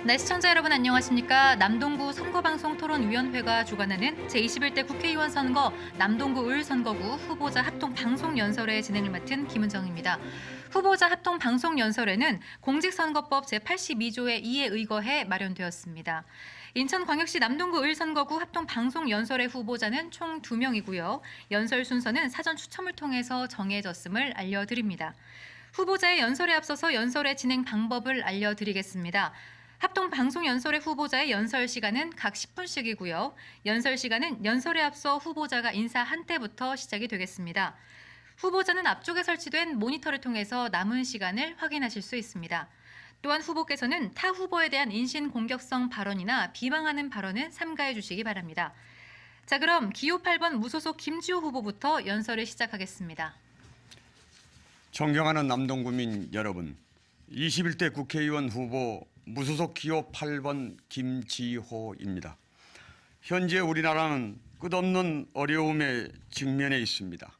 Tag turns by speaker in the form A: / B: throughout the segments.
A: 네, 시청자 여러분 안녕하십니까? 남동구 선거방송토론위원회가 주관하는 제21대 국회의원 선거 남동구 을 선거구 후보자 합동방송연설회 진행을 맡은 김은정입니다. 후보자 합동방송연설회는 공직선거법 제82조의 2에 의거해 마련되었습니다. 인천광역시 남동구 을 선거구 합동방송연설회 후보자는 총 2명이고요. 연설 순서는 사전 추첨을 통해서 정해졌음을 알려드립니다. 후보자의 연설에 앞서서 연설의 진행 방법을 알려드리겠습니다. 합동방송연설회 후보자의 연설 시간은 각 10분씩이고요. 연설 시간은 연설에 앞서 후보자가 인사한 때부터 시작이 되겠습니다. 후보자는 앞쪽에 설치된 모니터를 통해서 남은 시간을 확인하실 수 있습니다. 또한 후보께서는 타 후보에 대한 인신공격성 발언이나 비방하는 발언은 삼가해 주시기 바랍니다. 자, 그럼 기호 8번 무소속 김지호 후보부터 연설을 시작하겠습니다.
B: 존경하는 남동구민 여러분, 21대 국회의원 후보 무소속 기호 8번 김지호입니다. 현재 우리나라는 끝없는 어려움에 직면해 있습니다.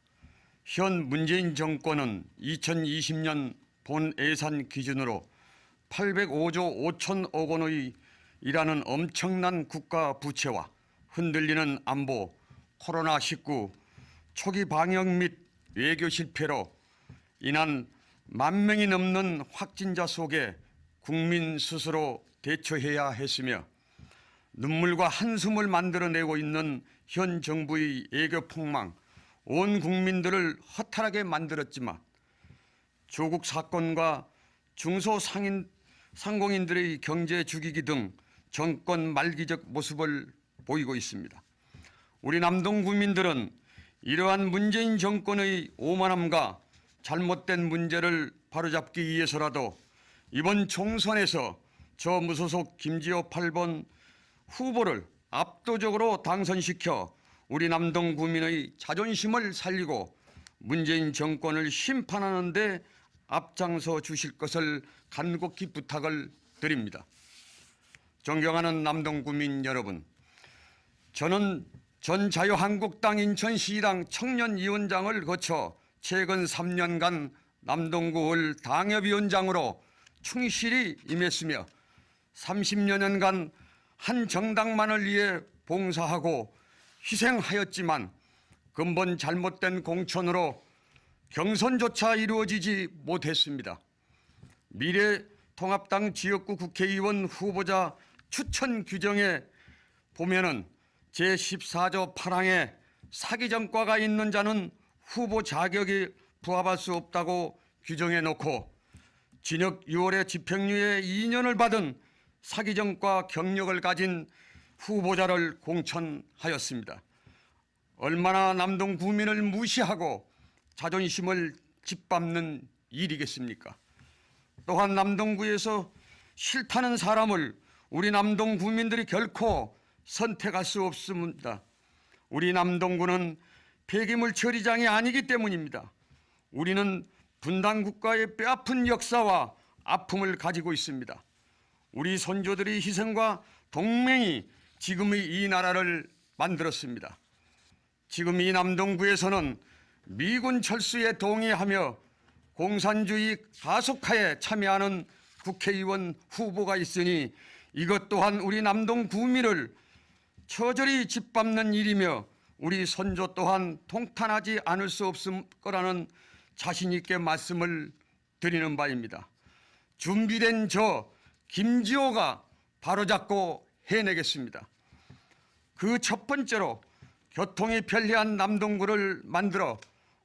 B: 현 문재인 정권은 2020년 본 예산 기준으로 805조 5천억 원의 이라는 엄청난 국가 부채와 흔들리는 안보, 코로나19 초기 방역 및 외교 실패로 인한 10,000명이 넘는 확진자 속에 국민 스스로 대처해야 했으며 눈물과 한숨을 만들어내고 있는 현 정부의 애교 폭망, 온 국민들을 허탈하게 만들었지만 조국 사건과 중소상공인들의 경제 죽이기 등 정권 말기적 모습을 보이고 있습니다. 우리 남동 구민들은 이러한 문재인 정권의 오만함과 잘못된 문제를 바로잡기 위해서라도 이번 총선에서 저 무소속 김지호 8번 후보를 압도적으로 당선시켜 우리 남동 구민의 자존심을 살리고 문재인 정권을 심판하는 데 앞장서 주실 것을 간곡히 부탁을 드립니다. 존경하는 남동 구민 여러분, 저는 전 자유한국당 인천시당 청년위원장을 거쳐 최근 3년간 남동구 을 당협위원장으로 충실히 임했으며 30여 년간 한 정당만을 위해 봉사하고 희생하였지만 근본 잘못된 공천으로 경선조차 이루어지지 못했습니다. 미래통합당 지역구 국회의원 후보자 추천 규정에 보면은 제14조 8항에 사기 전과가 있는 자는 후보 자격이 부합할 수 없다고 규정해 놓고 징역 6월에 집행유예 2년을 받은 사기 전과 경력을 가진 후보자를 공천하였습니다. 얼마나 남동 구민을 무시하고 자존심을 짓밟는 일이겠습니까? 또한 남동구에서 싫다는 사람을 우리 남동 구민들이 결코 선택할 수 없습니다. 우리 남동구는 폐기물 처리장이 아니기 때문입니다. 우리는 분단 국가의 뼈아픈 역사와 아픔을 가지고 있습니다. 우리 선조들의 희생과 동맹이 지금의 이 나라를 만들었습니다. 지금 이 남동구에서는 미군 철수에 동의하며 공산주의 가속화에 참여하는 국회의원 후보가 있으니 이것 또한 우리 남동 구민을 처절히 짓밟는 일이며 우리 선조 또한 통탄하지 않을 수 없을 거라는 자신 있게 말씀을 드리는 바입니다. 준비된 저 김지호가 바로잡고 해내겠습니다. 그 첫 번째로 교통이 편리한 남동구를 만들어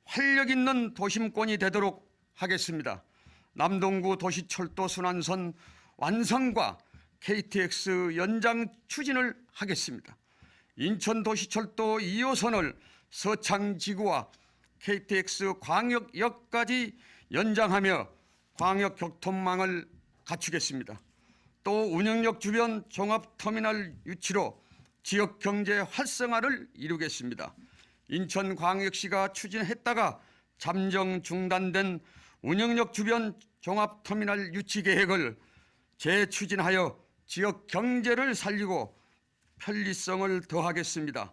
B: 활력 있는 도심권이 되도록 하겠습니다. 남동구 도시철도 순환선 완성과 KTX 연장 추진을 하겠습니다. 인천 도시철도 2호선을 서창지구와 KTX 광역역까지 연장하며 광역교통망을 갖추겠습니다. 또 운영역 주변 종합터미널 유치로 지역경제 활성화를 이루겠습니다. 인천광역시가 추진했다가 잠정 중단된 운영역 주변 종합터미널 유치 계획을 재추진하여 지역경제를 살리고 편리성을 더하겠습니다.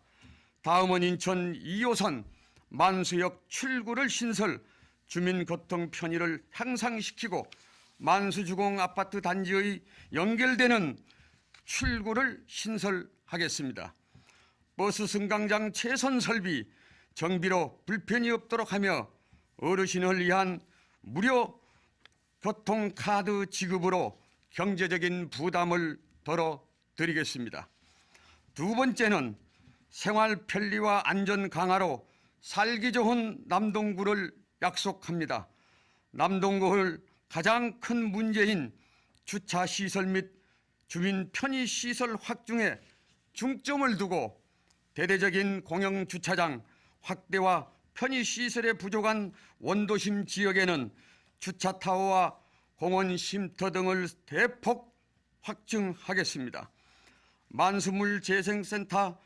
B: 다음은 인천 2호선 만수역 출구를 신설, 주민교통 편의를 향상시키고 만수주공 아파트 단지의 연결되는 출구를 신설하겠습니다. 버스 승강장 최선 설비, 정비로 불편이 없도록 하며 어르신을 위한 무료 교통카드 지급으로 경제적인 부담을 덜어드리겠습니다. 두 번째는 생활 편리와 안전 강화로 살기 좋은 남동구를 약속합니다. 남동구를 가장 큰 문제인 주차 시설 및 주민 편의 시설 확충에 중점을 두고 대대적인 공영 주차장 확대와 편의 시설에 부족한 원도심 지역에는 주차 타워와 공원 쉼터 등을 대폭 확충하겠습니다. 만수물 재생센터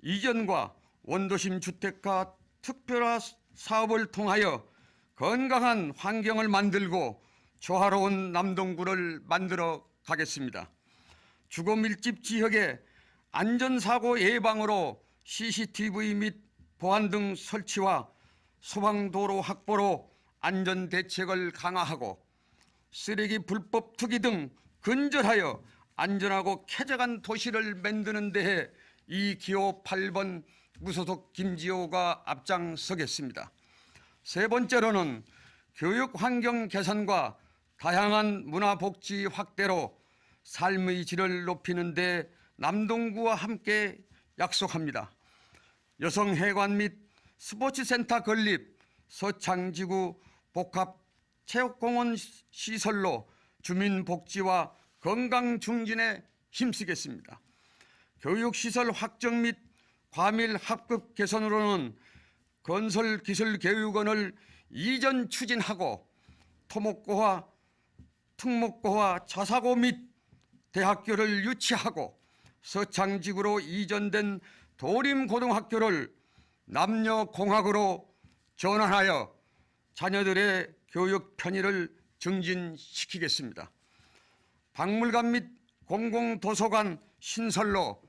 B: 이전과 원도심 주택가 특별화 사업을 통하여 건강한 환경을 만들고 조화로운 남동구를 만들어 가겠습니다. 주거 밀집 지역의 안전사고 예방으로 CCTV 및 보안 등 설치와 소방도로 확보로 안전대책을 강화하고 쓰레기 불법 투기 등 근절하여 안전하고 쾌적한 도시를 만드는 데에 이 기호 8번 무소속 김지호가 앞장서겠습니다. 세 번째로는 교육 환경 개선과 다양한 문화복지 확대로 삶의 질을 높이는 데 남동구와 함께 약속합니다. 여성회관 및 스포츠센터 건립, 서창지구 복합체육공원 시설로 주민복지와 건강 증진에 힘쓰겠습니다. 교육시설 확정 및 과밀 합급 개선으로는 건설기술교육원을 이전 추진하고 토목고와 특목고와 자사고 및 대학교를 유치하고 서창지구로 이전된 도림고등학교를 남녀공학으로 전환하여 자녀들의 교육 편의를 증진시키겠습니다. 박물관 및 공공도서관 신설로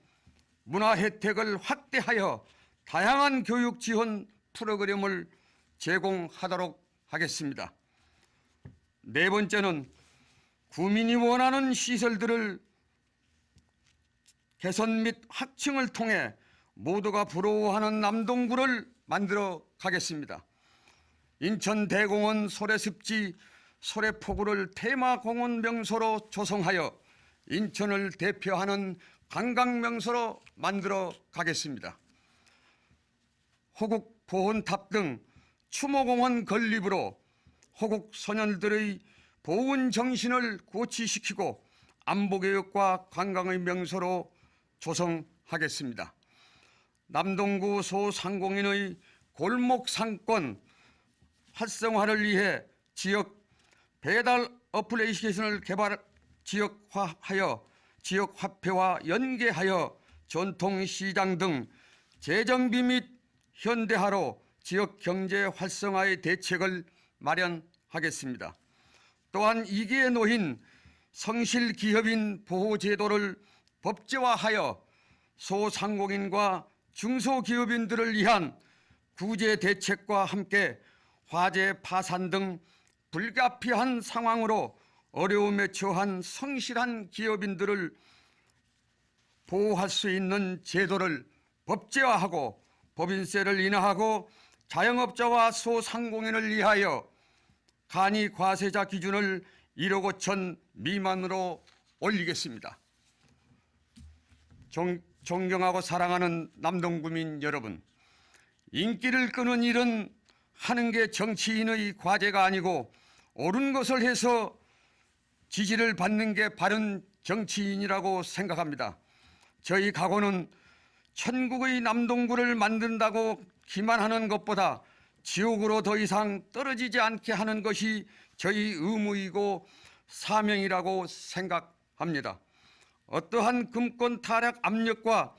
B: 문화 혜택을 확대하여 다양한 교육 지원 프로그램을 제공하도록 하겠습니다. 네 번째는 구민이 원하는 시설들을 개선 및 확충을 통해 모두가 부러워하는 남동구를 만들어 가겠습니다. 인천대공원 소래습지 소래포구를 테마공원 명소로 조성하여 인천을 대표하는 관광명소로 만들어 가겠습니다. 호국 보훈탑 등 추모공원 건립으로 호국 소년들의 보훈 정신을 고취시키고 안보교육과 관광의 명소로 조성하겠습니다. 남동구 소상공인의 골목 상권 활성화를 위해 지역 배달 어플리케이션을 개발 지역화하여 지역화폐와 연계하여 전통시장 등 재정비 및 현대화로 지역 경제 활성화의 대책을 마련하겠습니다. 또한 이기에 놓인 성실기업인 보호제도를 법제화하여 소상공인과 중소기업인들을 위한 구제 대책과 함께 화재 파산 등 불가피한 상황으로 어려움에 처한 성실한 기업인들을 보호할 수 있는 제도를 법제화하고 법인세를 인하하고 자영업자와 소상공인을 위하여 간이 과세자 기준을 1억 5천 미만으로 올리겠습니다. 존경하고 사랑하는 남동구민 여러분, 인기를 끄는 일은 하는 게 정치인의 과제가 아니고 옳은 것을 해서 지지를 받는 게 바른 정치인이라고 생각합니다. 저희 각오는 천국의 남동구를 만든다고 기만하는 것보다 지옥으로 더 이상 떨어지지 않게 하는 것이 저희 의무이고 사명이라고 생각합니다. 어떠한 금권 타락 압력과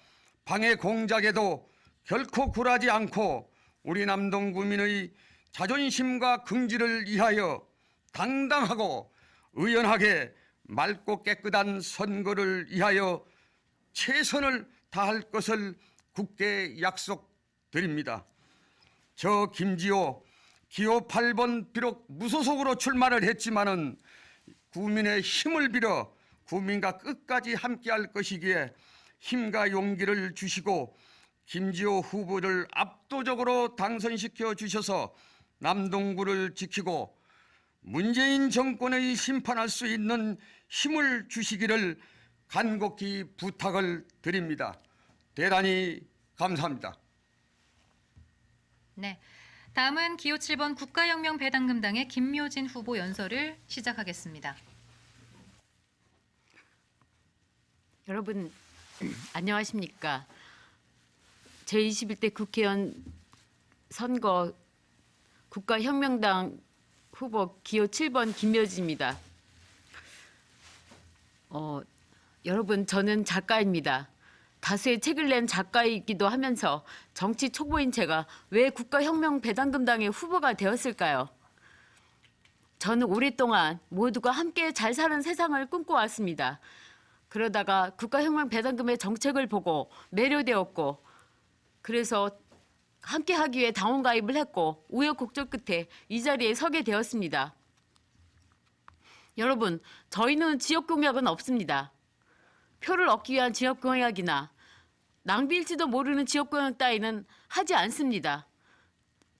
B: 방해 공작에도 결코 굴하지 않고 우리 남동구민의 자존심과 긍지를 위하여 당당하고 의연하게 맑고 깨끗한 선거를 위하여 최선을 다할 것을 굳게 약속드립니다. 저 김지호 기호 8번 비록 무소속으로 출마를 했지만은 국민의 힘을 빌어 국민과 끝까지 함께할 것이기에 힘과 용기를 주시고 김지호 후보를 압도적으로 당선시켜 주셔서 남동구를 지키고 문재인 정권의 심판할 수 있는 힘을 주시기를 간곡히 부탁을 드립니다. 대단히 감사합니다.
A: 네. 다음은 기호 7번 국가혁명 배당금당의 김묘진 후보 연설을 시작하겠습니다.
C: 여러분 안녕하십니까? 제21대 국회의원 선거 국가혁명당 후보 기호 7번 김묘진입니다. 여러분 저는 작가입니다. 다수의 책을 낸 작가이기도 하면서 정치 초보인 제가 왜 국가혁명 배당금당의 후보가 되었을까요? 저는 오랫동안 모두가 함께 잘 사는 세상을 꿈꿔왔습니다. 그러다가 국가혁명 배당금의 정책을 보고 매료되었고 그래서 함께 하기 위해 당원 가입을 했고 우여곡절 끝에 이 자리에 서게 되었습니다. 여러분, 저희는 지역 공약은 없습니다. 표를 얻기 위한 지역 공약이나 낭비일지도 모르는 지역 공약 따위는 하지 않습니다.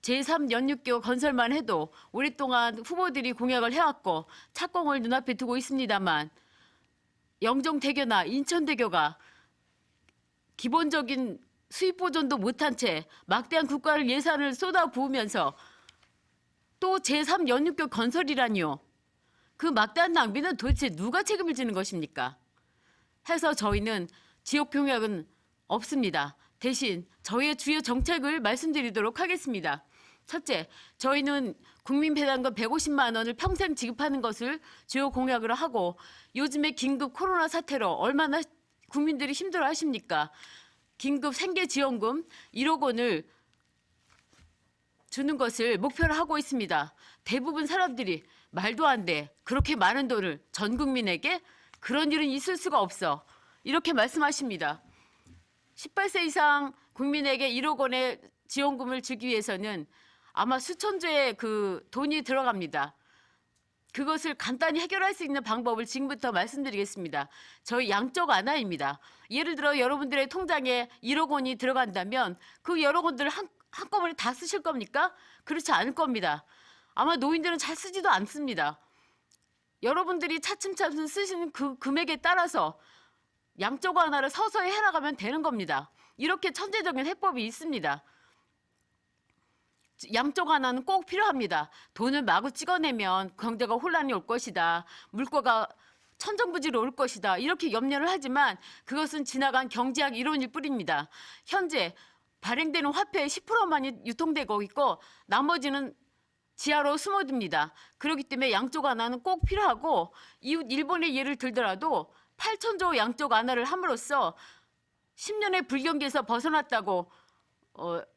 C: 제3연육교 건설만 해도 오랫동안 후보들이 공약을 해왔고 착공을 눈앞에 두고 있습니다만 영종대교나 인천대교가 기본적인 수입 보존도 못한 채 막대한 국가 예산을 쏟아부으면서 또 제3연육교 건설이라니요. 그 막대한 낭비는 도대체 누가 책임을 지는 것입니까? 해서 저희는 지역 공약은 없습니다. 대신 저희의 주요 정책을 말씀드리도록 하겠습니다. 첫째, 저희는 국민 배당금 150만 원을 평생 지급하는 것을 주요 공약으로 하고 요즘에 긴급 코로나 사태로 얼마나 국민들이 힘들어 하십니까? 긴급 생계지원금 1억 원을 주는 것을 목표로 하고 있습니다. 대부분 사람들이 말도 안 돼. 그렇게 많은 돈을 전 국민에게? 그런 일은 있을 수가 없어. 이렇게 말씀하십니다. 18세 이상 국민에게 1억 원의 지원금을 주기 위해서는 아마 수천조의 그 돈이 들어갑니다. 그것을 간단히 해결할 수 있는 방법을 지금부터 말씀드리겠습니다. 저희 양적 완화입니다. 예를 들어 여러분들의 통장에 1억 원이 들어간다면 그 여러 원들을 한꺼번에 다 쓰실 겁니까? 그렇지 않을 겁니다. 아마 노인들은 잘 쓰지도 않습니다. 여러분들이 차츰차츰 쓰시는 그 금액에 따라서 양적 완화를 서서히 해나가면 되는 겁니다. 이렇게 천재적인 해법이 있습니다. 양적 완화는 꼭 필요합니다. 돈을 마구 찍어내면 경제가 혼란이 올 것이다. 물가가 천정부지로 올 것이다. 이렇게 염려를 하지만 그것은 지나간 경제학 이론일 뿐입니다. 현재 발행되는 화폐의 10%만이 유통되고 있고 나머지는 지하로 숨어듭니다. 그렇기 때문에 양적 완화는 꼭 필요하고 이웃 일본의 예를 들더라도 8천조 양적 완화를 함으로써 10년의 불경기에서 벗어났다고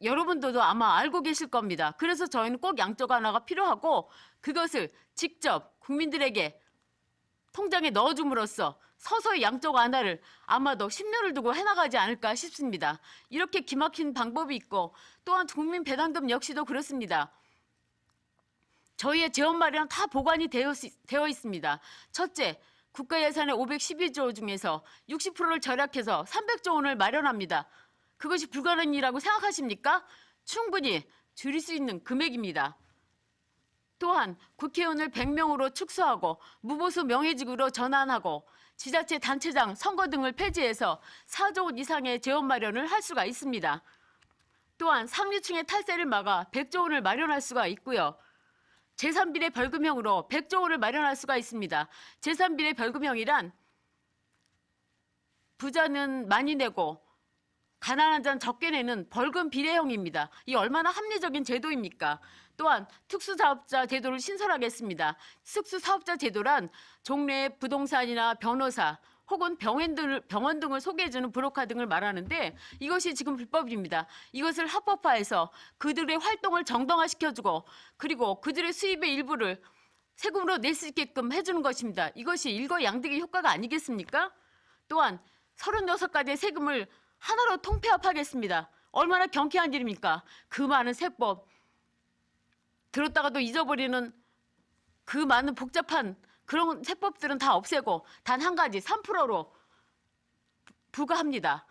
C: 여러분들도 아마 알고 계실 겁니다. 그래서 저희는 꼭 양적 완화가 필요하고 그것을 직접 국민들에게 통장에 넣어줌으로써 서서히 양적 완화를 아마도 10년을 두고 해나가지 않을까 싶습니다. 이렇게 기막힌 방법이 있고 또한 국민 배당금 역시도 그렇습니다. 저희의 재원 마련 다 보관이 되어 있습니다. 첫째, 국가 예산의 512조 중에서 60%를 절약해서 300조 원을 마련합니다. 그것이 불가능한 일이라고 생각하십니까? 충분히 줄일 수 있는 금액입니다. 또한 국회의원을 100명으로 축소하고 무보수 명예직으로 전환하고 지자체 단체장 선거 등을 폐지해서 4조 원 이상의 재원 마련을 할 수가 있습니다. 또한 상류층의 탈세를 막아 100조 원을 마련할 수가 있고요. 제3비례 벌금형으로 100조 원을 마련할 수가 있습니다. 제3비례 벌금형이란 부자는 많이 내고 가난한 자는 적게 내는 벌금 비례형입니다. 이 얼마나 합리적인 제도입니까? 또한 특수사업자 제도를 신설하겠습니다. 특수사업자 제도란 종래의 부동산이나 변호사 혹은 병원 등을 소개해주는 브로커 등을 말하는데 이것이 지금 불법입니다. 이것을 합법화해서 그들의 활동을 정당화시켜주고 그리고 그들의 수입의 일부를 세금으로 낼 수 있게끔 해주는 것입니다. 이것이 일거양득의 효과가 아니겠습니까? 또한 36가지의 세금을 하나로 통폐합하겠습니다. 얼마나 경쾌한 일입니까? 그 많은 세법 들었다가도 잊어버리는 그 많은 복잡한 그런 세법들은 다 없애고 단 한 가지 3%로 부과합니다.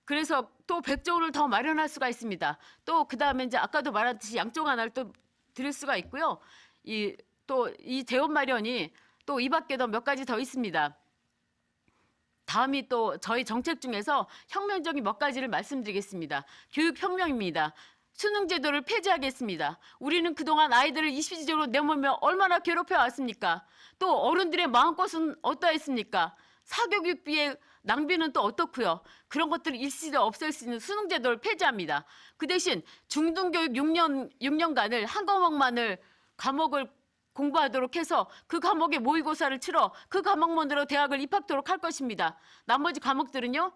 C: 그래서 또 100조 원을 더 마련할 수가 있습니다. 또 그다음에 이제 아까도 말했듯이 양쪽 하나를 또 드릴 수가 있고요. 또 이 재원 마련이 또 이 밖에도 몇 가지 더 있습니다. 다음이 또 저희 정책 중에서 혁명적인 몇 가지를 말씀드리겠습니다. 교육혁명입니다. 수능제도를 폐지하겠습니다. 우리는 그동안 아이들을 이시적으로 내몰며 얼마나 괴롭혀 왔습니까? 또 어른들의 마음껏은 어떠했습니까? 사교육비의 낭비는 또 어떻고요? 그런 것들을 일시적으로 없앨 수 있는 수능제도를 폐지합니다. 그 대신 중등교육 6년간을 한 과목을 공부하도록 해서 그 과목에 모의고사를 치러 그 과목만으로 대학을 입학토록 할 것입니다. 나머지 과목들은요,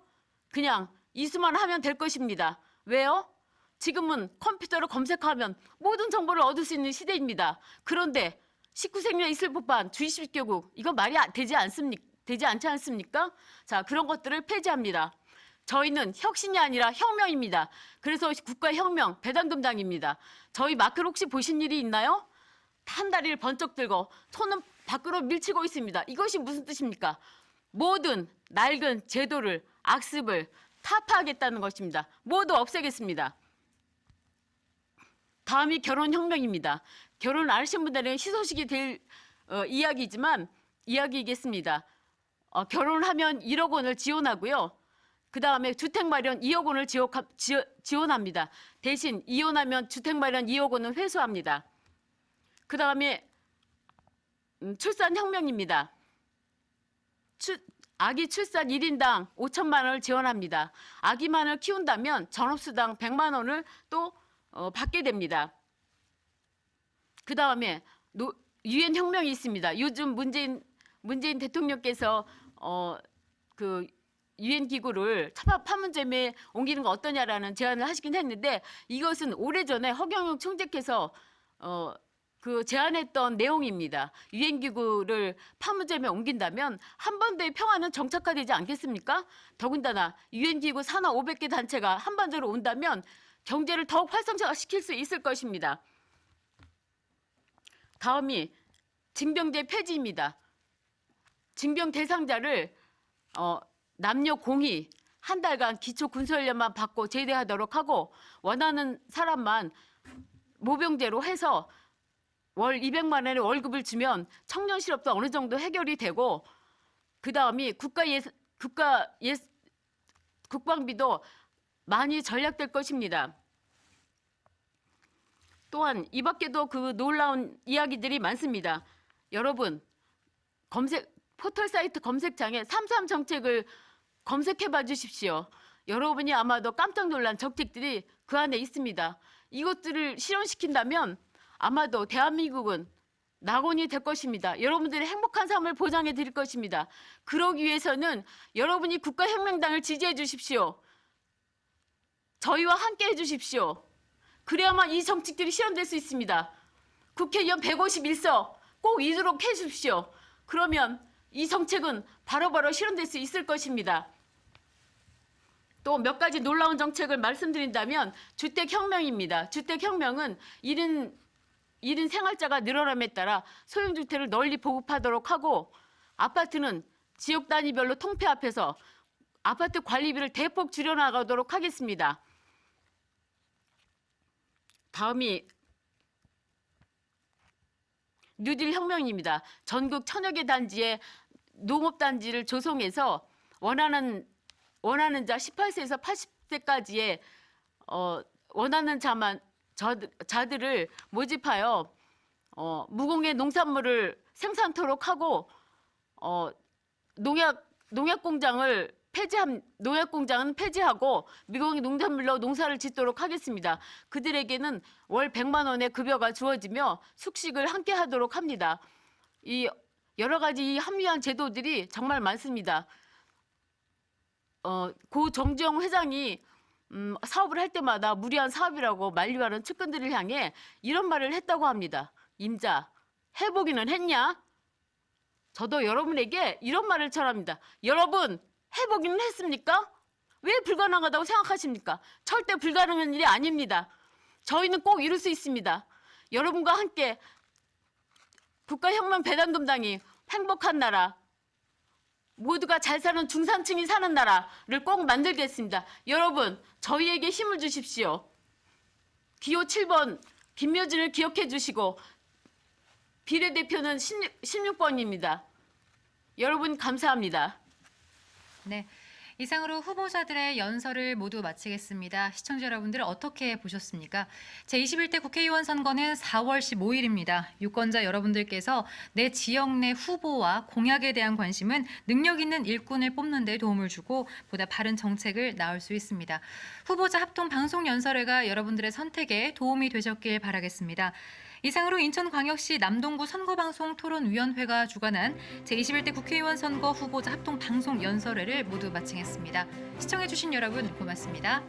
C: 그냥 이수만 하면 될 것입니다. 왜요? 지금은 컴퓨터로 검색하면 모든 정보를 얻을 수 있는 시대입니다. 그런데 19세기에 있을 법한 주입식교육, 이거 말이 되지 않지 않습니까? 자, 그런 것들을 폐지합니다. 저희는 혁신이 아니라 혁명입니다. 그래서 국가혁명 배당금당입니다. 저희 마크를 혹시 보신 일이 있나요? 한 다리를 번쩍 들고 손은 밖으로 밀치고 있습니다. 이것이 무슨 뜻입니까? 모든 낡은 제도를, 악습을 타파하겠다는 것입니다. 모두 없애겠습니다. 다음이 결혼혁명입니다. 결혼 안 하신 분들은 희소식이 될 이야기이겠습니다. 결혼을 하면 1억 원을 지원하고요. 그 다음에 주택 마련 2억 원을 지원합니다. 대신 이혼하면 주택 마련 2억 원은 회수합니다. 그 다음에 출산혁명입니다. 아기 출산 1인당 5천만 원을 지원합니다. 아기만을 키운다면 전업수당 100만 원을 또 받게 됩니다. 그 다음에 유엔 혁명이 있습니다. 요즘 문재인 대통령께서 그 유엔 기구를 판문점에 옮기는 거 어떠냐라는 제안을 하시긴 했는데, 이것은 오래전에 허경영 총재께서 그 제안했던 내용입니다. 유엔 기구를 판문점에 옮긴다면 한반도의 평화는 정착화되지 않겠습니까? 더군다나 유엔 기구 산하 500개 단체가 한반도로 온다면 경제를 더욱 활성화시킬 수 있을 것입니다. 다음이 징병제 폐지입니다. 징병 대상자를 남녀 공히 한 달간 기초 군수훈련만 받고 제대하도록 하고, 원하는 사람만 모병제로 해서 월 200만 원의 월급을 주면 청년 실업도 어느 정도 해결이 되고, 그 다음이 국방비도 많이 절약될 것입니다. 또한 이 밖에도 그 놀라운 이야기들이 많습니다. 여러분, 포털 사이트 검색창에 3.3 정책을 검색해 봐 주십시오. 여러분이 아마도 깜짝 놀란 정책들이 그 안에 있습니다. 이것들을 실현시킨다면 아마도 대한민국은 낙원이 될 것입니다. 여러분들의 행복한 삶을 보장해 드릴 것입니다. 그러기 위해서는 여러분이 국가혁명당을 지지해 주십시오. 저희와 함께 해 주십시오. 그래야만 이 정책들이 실현될 수 있습니다. 국회의원 151석 꼭 이도록 해 주십시오. 그러면 이 정책은 바로바로 실현될 수 있을 것입니다. 또 몇 가지 놀라운 정책을 말씀드린다면 주택혁명입니다. 주택혁명은 1인 생활자가 늘어남에 따라 소형주택을 널리 보급하도록 하고, 아파트는 지역 단위별로 통폐합해서 아파트 관리비를 대폭 줄여나가도록 하겠습니다. 다음이 뉴딜 혁명입니다. 전국 1000여 개 단지의 농업단지를 조성해서 원하는 자 18세에서 80세까지의 원하는 자들을 모집하여 무공해 농산물을 생산토록 하고, 농약 공장은 폐지하고 미공해 농산물로 농사를 짓도록 하겠습니다. 그들에게는 월 100만 원의 급여가 주어지며 숙식을 함께 하도록 합니다. 이 여러 가지 합리화한 제도들이 정말 많습니다. 고 정주영 회장이 사업을 할 때마다 무리한 사업이라고 만류하는 측근들을 향해 이런 말을 했다고 합니다. 임자, 해보기는 했냐? 저도 여러분에게 이런 말을 전합니다. 여러분, 해보기는 했습니까? 왜 불가능하다고 생각하십니까? 절대 불가능한 일이 아닙니다. 저희는 꼭 이룰 수 있습니다. 여러분과 함께 국가혁명배당금당이 행복한 나라, 모두가 잘 사는 중산층이 사는 나라를 꼭 만들겠습니다. 여러분, 저희에게 힘을 주십시오. 기호 7번 김묘진을 기억해 주시고 비례대표는 16번입니다. 여러분 감사합니다.
A: 네. 이상으로 후보자들의 연설을 모두 마치겠습니다. 시청자 여러분들 어떻게 보셨습니까? 제21대 국회의원 선거는 4월 15일입니다. 유권자 여러분들께서 내 지역 내 후보와 공약에 대한 관심은 능력 있는 일꾼을 뽑는 데 도움을 주고 보다 바른 정책을 낳을 수 있습니다. 후보자 합동 방송 연설회가 여러분들의 선택에 도움이 되셨길 바라겠습니다. 이상으로 인천광역시 남동구 선거방송 토론위원회가 주관한 제21대 국회의원 선거 후보자 합동 방송 연설회를 모두 마치겠습니다. 시청해주신 여러분 고맙습니다.